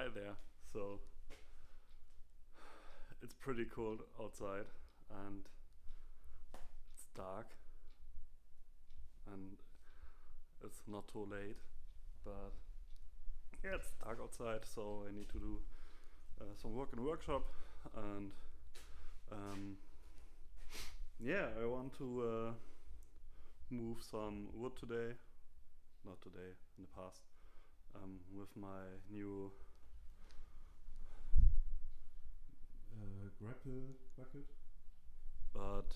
Hi there. So it's pretty cold outside and it's dark and it's not too late, but yeah, it's dark outside, so I need to do some work in the workshop and um, yeah, I want to move some wood today, not today, in the past, with my new grapple bucket, but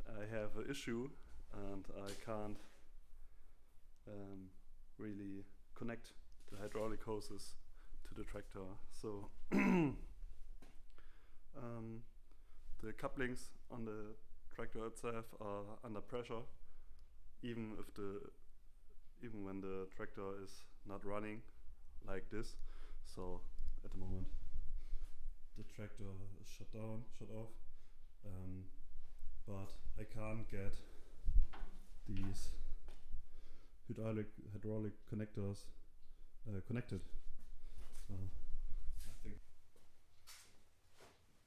I have an issue and I can't really connect the hydraulic hoses to the tractor. So the couplings on the tractor itself are under pressure, even when the tractor is not running like this. So at the moment the tractor is shut off, but I can't get these hydraulic connectors connected. So I think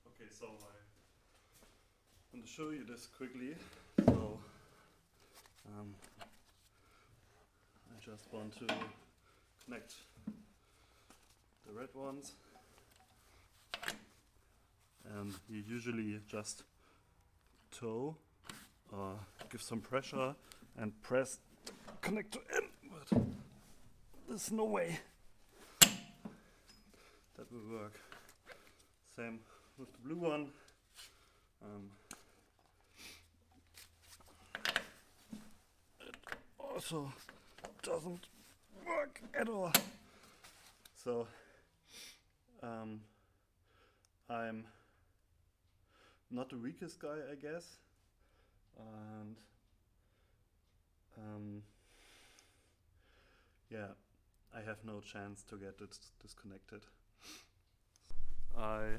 okay. So I want to show you this quickly. So I just want to connect the red ones, and you usually just toe or give some pressure and press the connector in, but there's no way that will work. Same with the blue one. It also doesn't work at all. So I'm not the weakest guy, I guess, and yeah, I have no chance to get it disconnected. I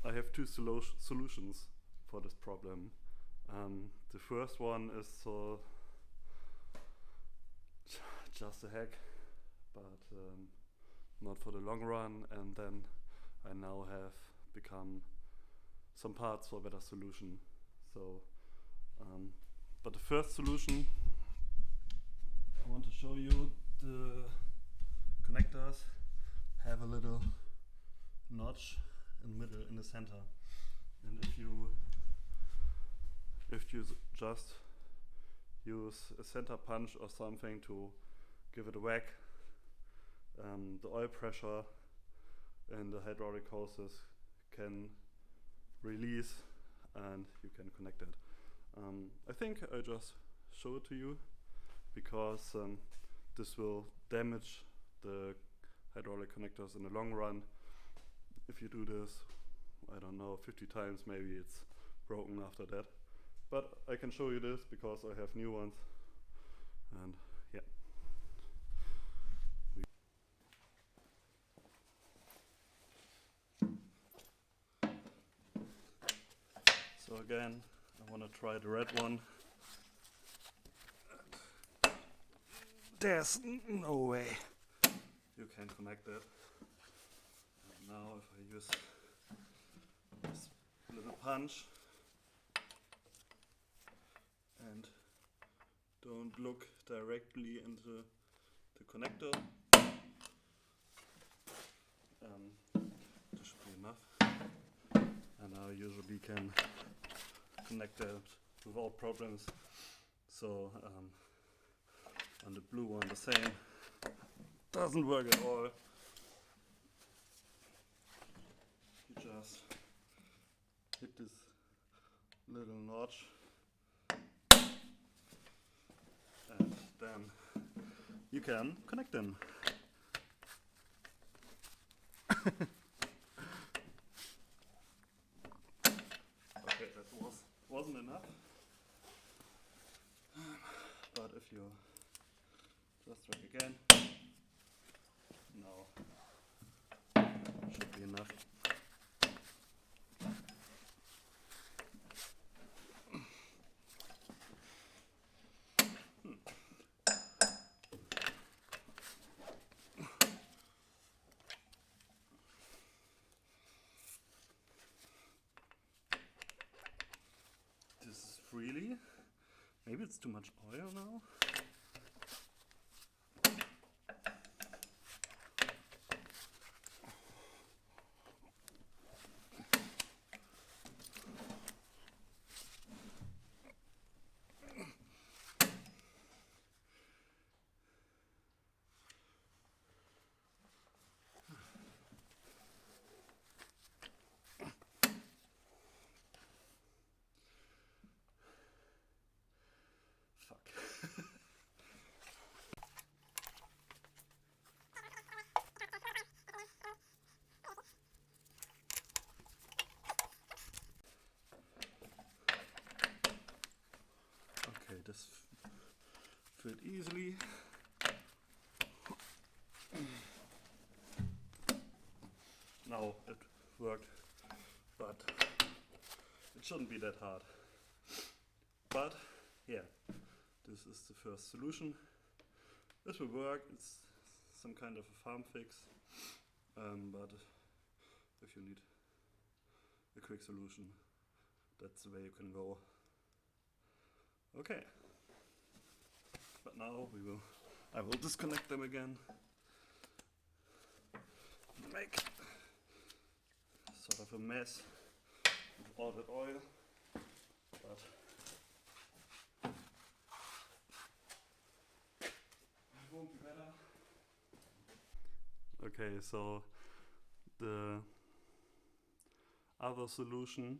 have two solutions for this problem. The first one is just a hack, but not for the long run, and then I now have become some parts for a better solution. So but the first solution, I want to show you, the connectors have a little notch in the middle, in the center, and if you just use a center punch or something to give it a whack, the oil pressure in the hydraulic hoses can release and you can connect it. I think I just show it to you because this will damage the hydraulic connectors in the long run. If you do this, I don't know, 50 times, maybe it's broken after that. But I can show you this because I have new ones, and yeah. So again, I want to try the red one. There's no way you can connect it. And now if I use this little punch and don't look directly into the connector, this should be enough. And I usually can connect it without problems. So on the blue one the same. Doesn't work at all. You just hit this little notch and then you can connect them. Okay, that wasn't enough. But if you just try again, now should be enough. too much oil now. Okay, this fit easily. Now it worked, but it shouldn't be that hard. But yeah, this is the first solution. This will work. It's some kind of a farm fix, but if you need a quick solution, that's the way you can go. Okay, but now I will disconnect them again. Make sort of a mess with all that oil, but it won't be better. Okay, so the other solution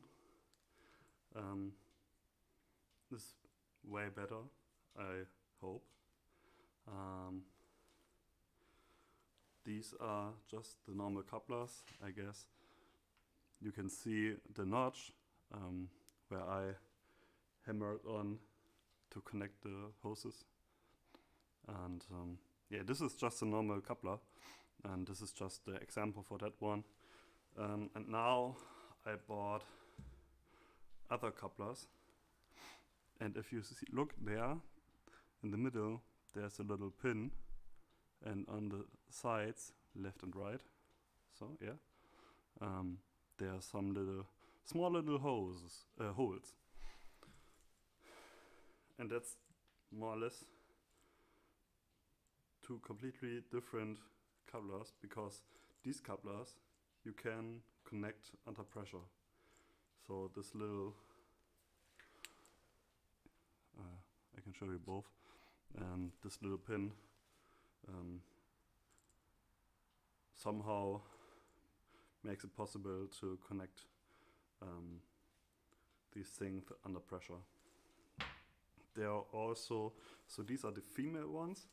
is way better, I hope. These are just the normal couplers, I guess. You can see the notch where I hammered on to connect the hoses. And yeah, this is just a normal coupler, and this is just the example for that one. And now I bought other couplers, and if you look there in the middle, there's a little pin, and on the sides, left and right, so yeah, there are some small little holes, and that's more or less two completely different couplers, because these couplers you can connect under pressure. So this little, I can show you both, and this little pin somehow makes it possible to connect these things under pressure. There are also, so these are the female ones,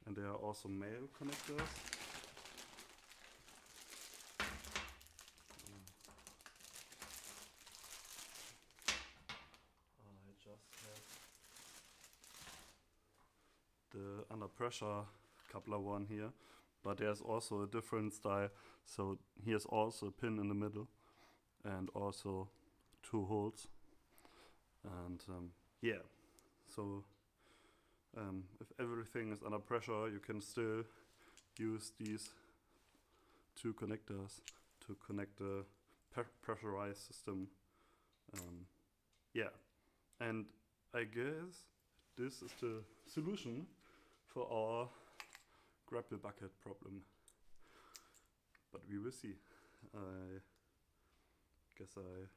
and there are also male connectors. I just have the under pressure coupler one here, but there's also a different style. So here's also a pin in the middle, and also two holes. And yeah, so if everything is under pressure, you can still use these two connectors to connect the pressurized system. Yeah, and I guess this is the solution for our grapple bucket problem. But we will see. I guess I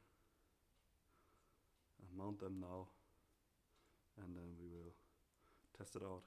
mount them now, and then we will test it out.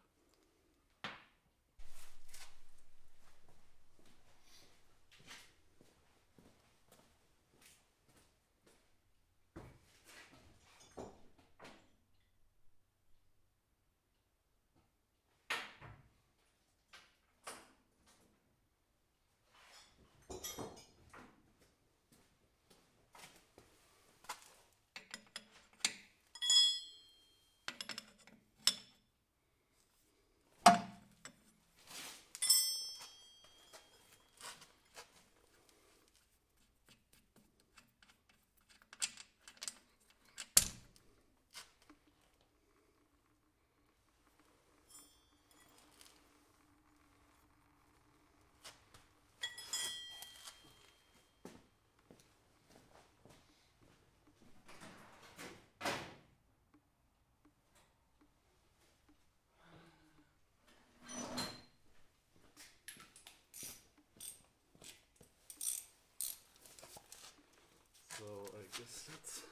that's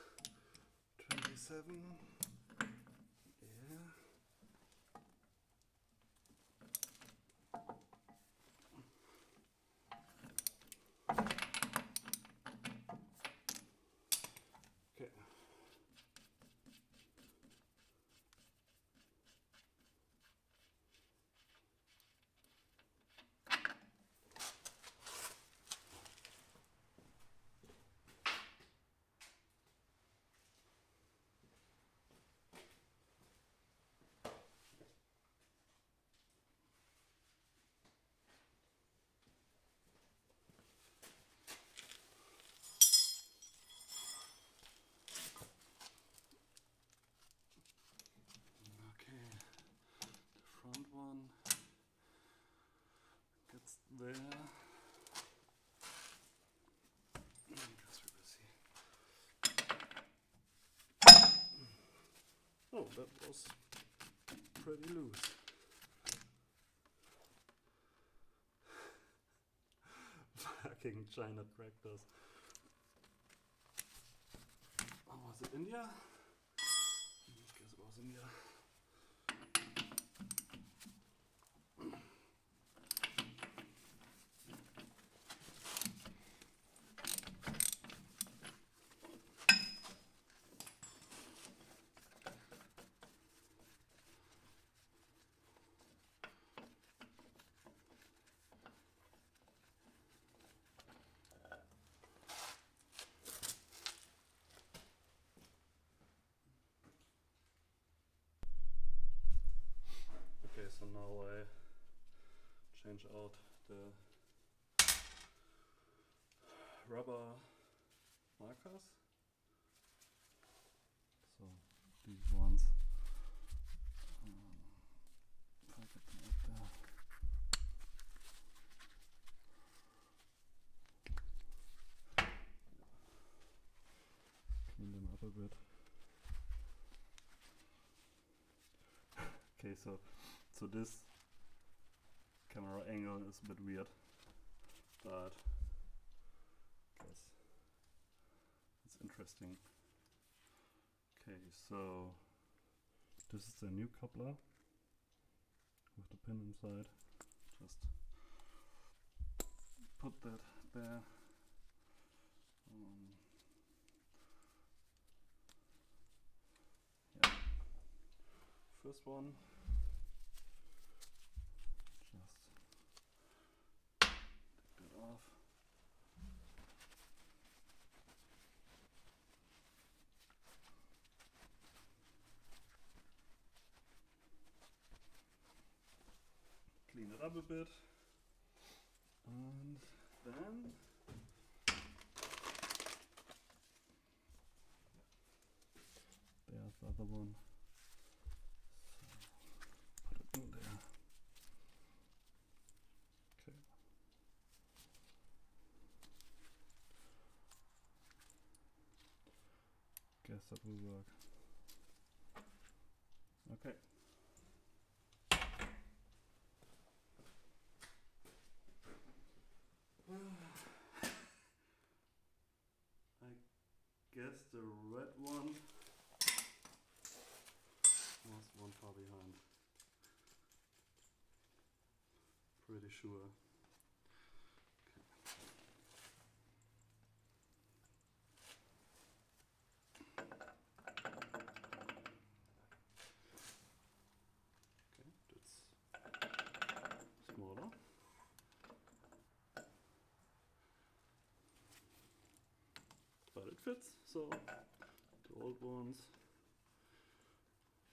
27. Yeah. Okay. Okay, the front one gets there. Because we will see. Oh, that was pretty loose. Fucking China tractors. Oh, was it India? I guess it was India. Okay, so now I change out the rubber markers. So these ones, if I get them up there. Clean them up a bit. Okay, so this camera angle is a bit weird, but I guess it's interesting. Okay, so this is the new coupler with the pin inside. Just put that there. Yeah. First one. Just take that off. Clean it up a bit. And then there's the other one. So put it in there. Okay. Guess that will work. Okay. I guess the red one was one far behind. Pretty sure. Okay, that's smaller. But it fits, so the old ones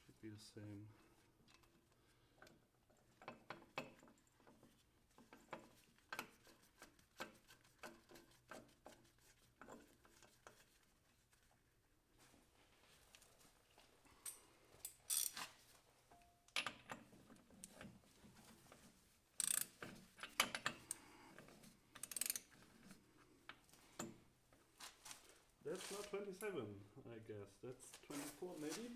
should be the same. That's not 27, I guess. That's 24 maybe?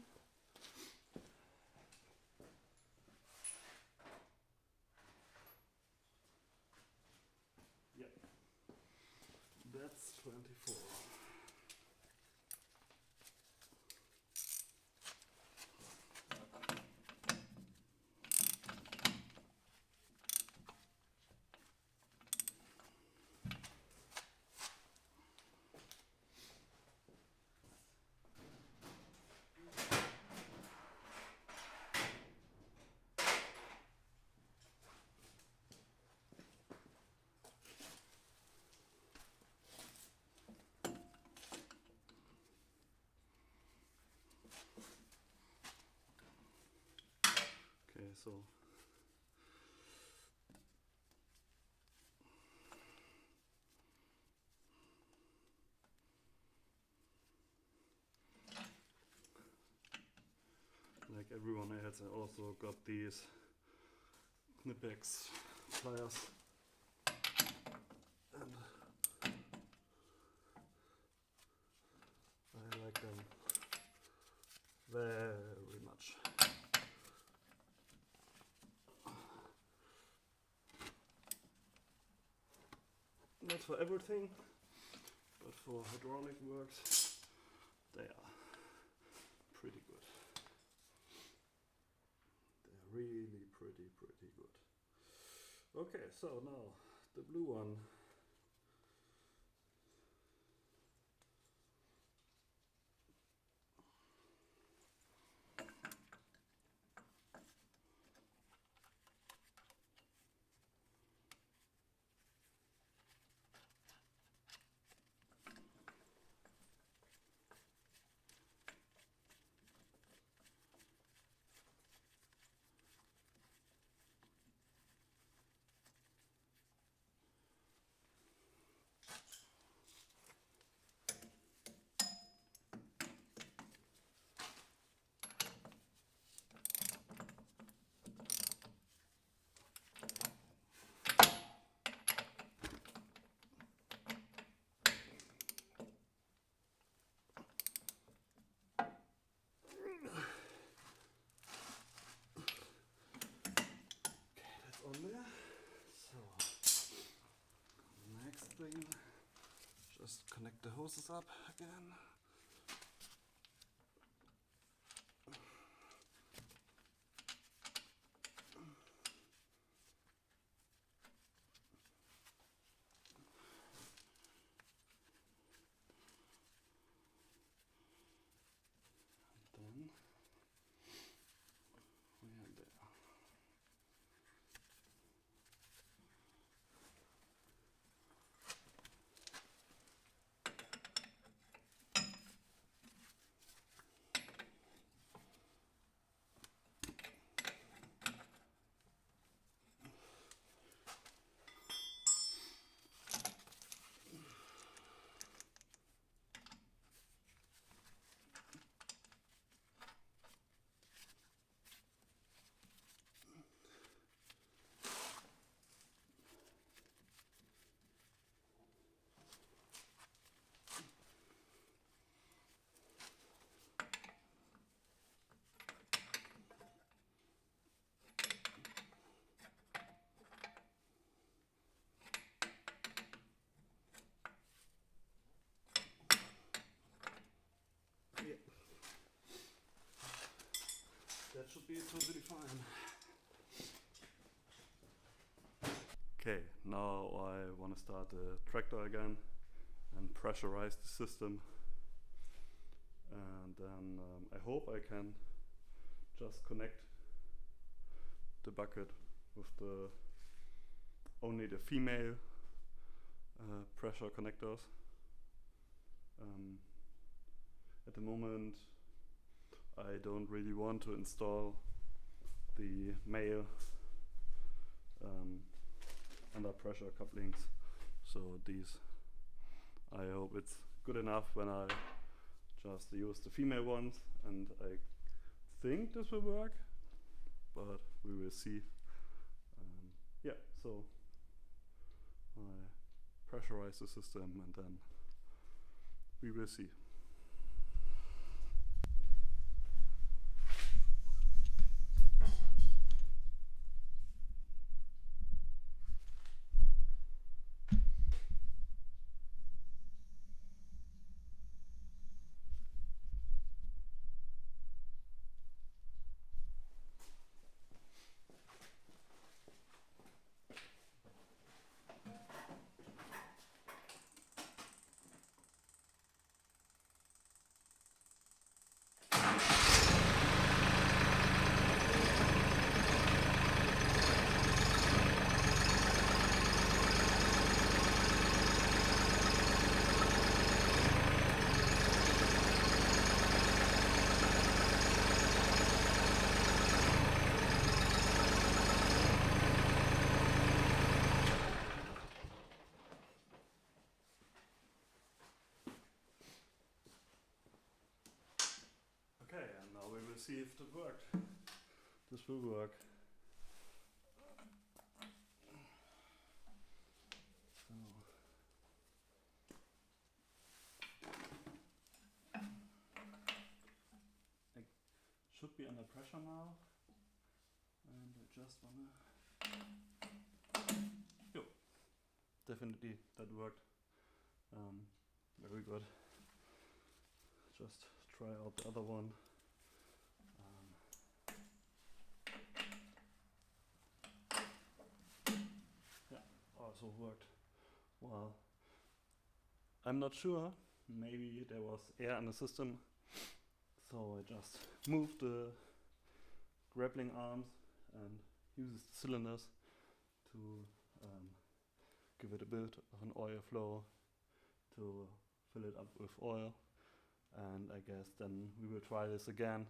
Yeah. That's 24. so like everyone else, I also got these Knipex pliers, and I like them very much. Not for everything, but for hydraulic works, they are pretty good. They're really pretty good. Okay, so now the blue one. On there. So next thing, just connect the hoses up again. And then we are there. Yeah. That should be totally fine. Okay, now I want to start the tractor again and pressurize the system, and then I hope I can just connect the bucket with the only the female pressure connectors. At the moment I don't really want to install the male under pressure couplings, so these, I hope it's good enough when I just use the female ones, and I think this will work, but we will see. Yeah, so I pressurize the system and then we will see. see if it worked. This will work. So I should be under pressure now, and I just wanna. Yo, definitely that worked. Very good. Just try out the other one. Yeah, also worked. Well, I'm not sure. Maybe there was air in the system, so I just moved the grappling arms and used the cylinders to give it a bit of an oil flow to fill it up with oil. And I guess then we will try this again.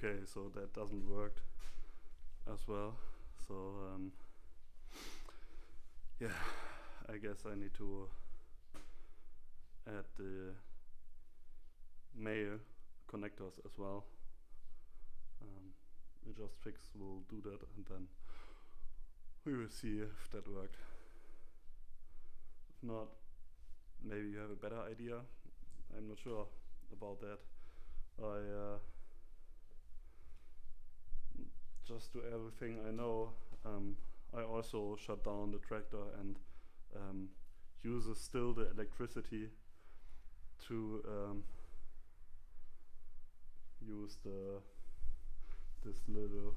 Okay, so that doesn't work as well. So yeah, I guess I need to add the male connectors as well. We just will do that, and then we will see if that worked. If not, maybe you have a better idea. I'm not sure about that. I just do everything I know. I also shut down the tractor and uses still the electricity to use this little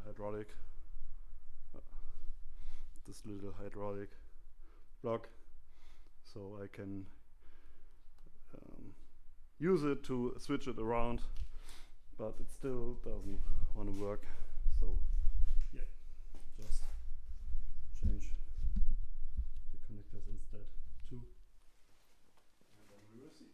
hydraulic block, so I can use it to switch it around, but it still doesn't want to work. So yeah, just change the connectors instead too, and then we will see.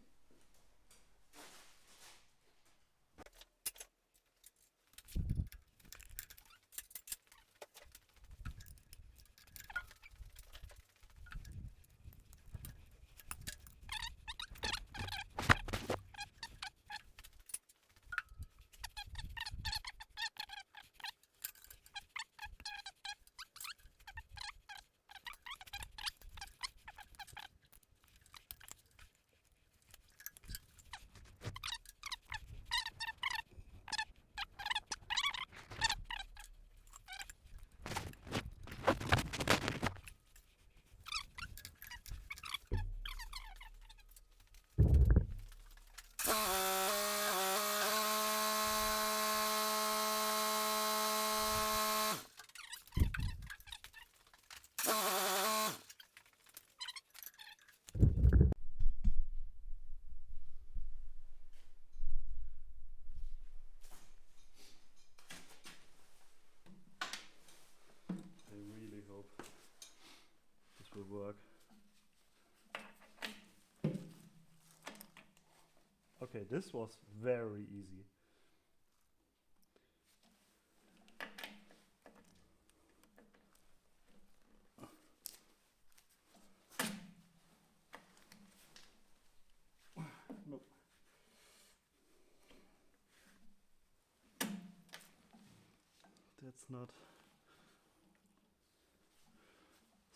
Will work. Okay, this was very easy. Nope. That's not.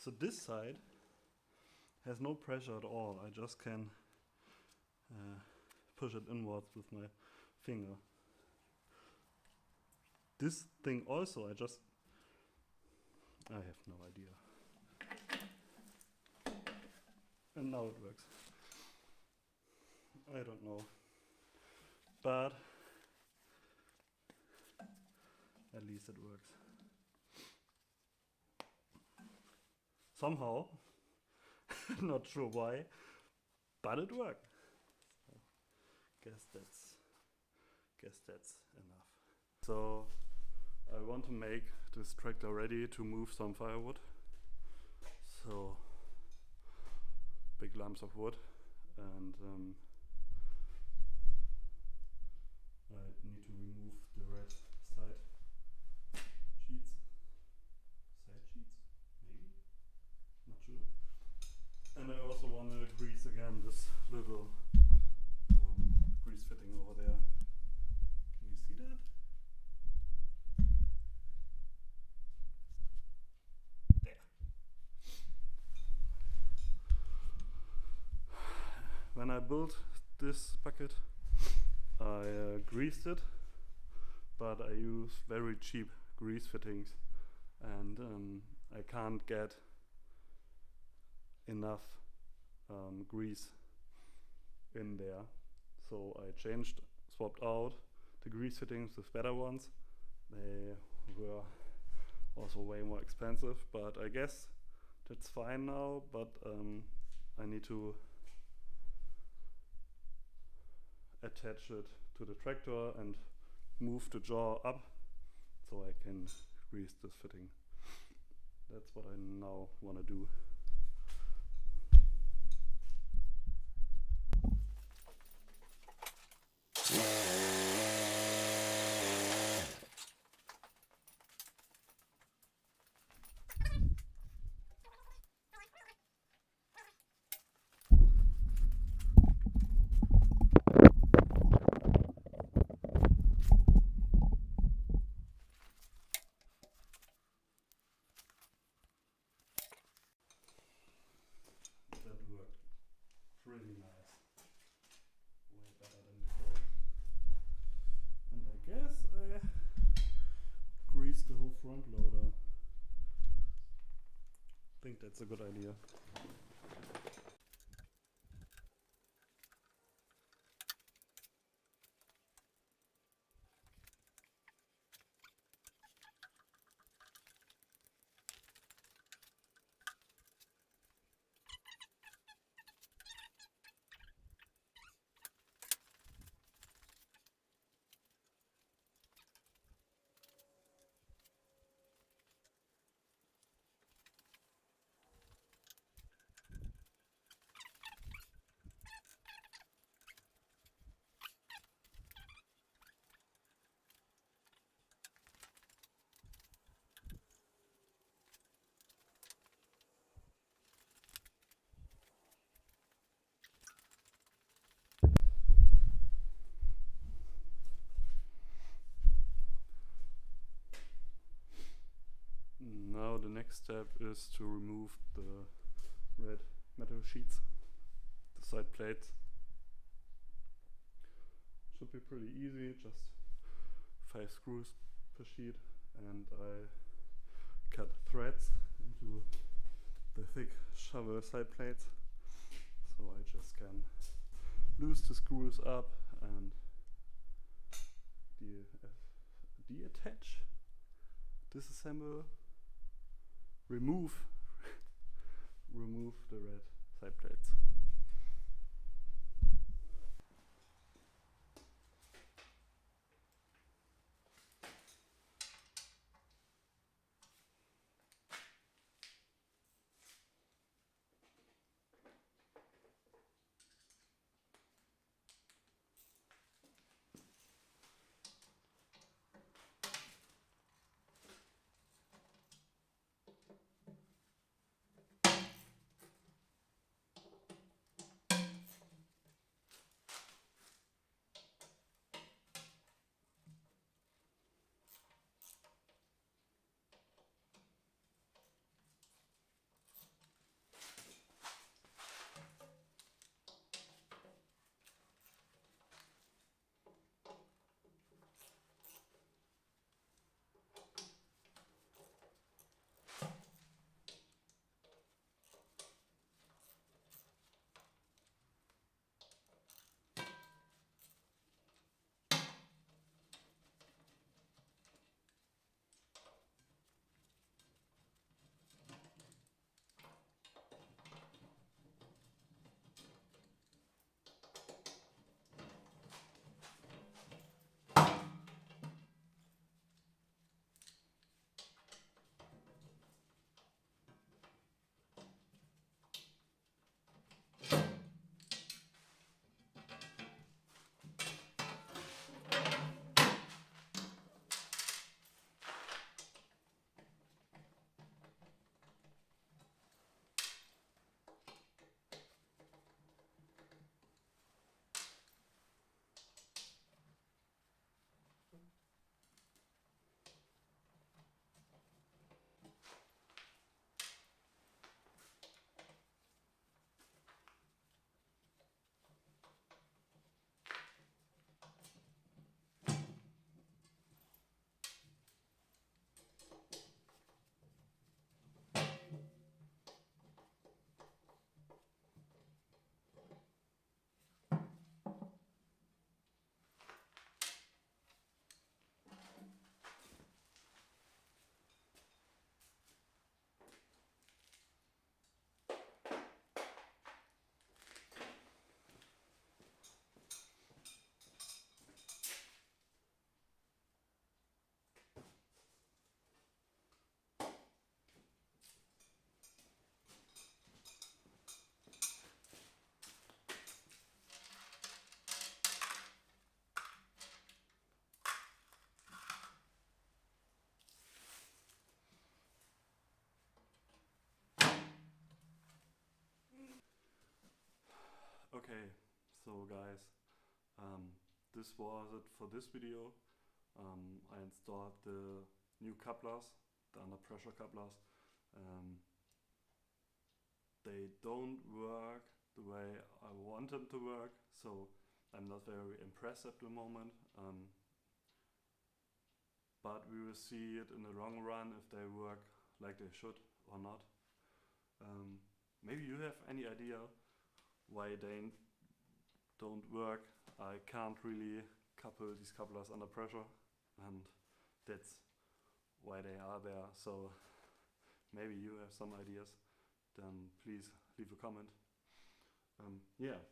So this side has no pressure at all. I just can push it inwards with my finger. this thing also, I have no idea. And now it works. I don't know. But at least it works. Somehow, not sure why, but it worked. So, guess that's enough. So I want to make this tractor ready to move some firewood. So big lumps of wood, and I need to remove the red side sheets. Maybe? Not sure. And I also want to grease again this little grease fitting over there. Can you see that? There. When I built this bucket, I greased it, but I use very cheap grease fittings, and I can't get enough grease in there. So I swapped out the grease fittings with better ones. They were also way more expensive, but I guess that's fine now, but I need to attach it to the tractor and move the jaw up so I can grease this fitting. That's what I now want to do. Really nice. Way better than before. And I guess I greased the whole front loader. I think that's a good idea. Now the next step is to remove the red metal sheets, the side plates. Should be pretty easy, just 5 screws per sheet, and I cut threads into the thick shovel side plates, so I just can loose the screws up and deattach, disassemble, remove the red side plates. Okay, so guys, this was it for this video. I installed the new couplers, the under pressure couplers. They don't work the way I want them to work, so I'm not very impressed at the moment. But we will see it in the long run if they work like they should or not. Maybe you have any idea why they don't work. I can't really couple these couplers under pressure, and that's why they are there. So maybe you have some ideas, then please leave a comment. Yeah,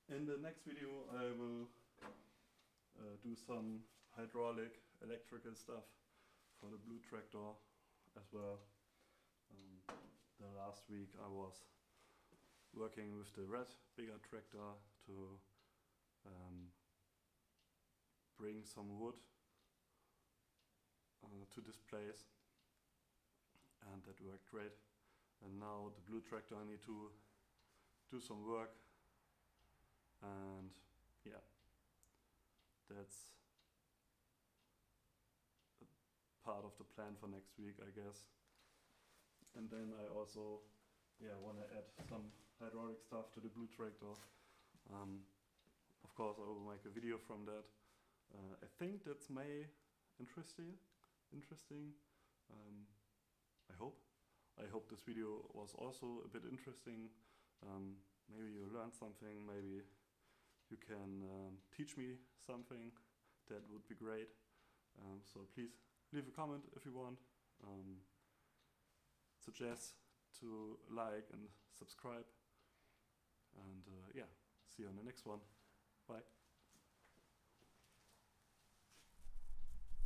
in the next video I will do some hydraulic electrical stuff for the blue tractor as well. The last week I was working with the red bigger tractor to bring some wood to this place, and that worked great. And now the blue tractor I need to do some work, and yeah, that's part of the plan for next week, I guess. And then I also want to add some hydraulic stuff to the blue tractor. Of course I will make a video from that. I think that's may interesting. I hope this video was also a bit interesting. Maybe you learned something, maybe you can teach me something. That would be great. So please leave a comment if you want. Suggest to like and subscribe. And yeah, see you on the next one. Bye.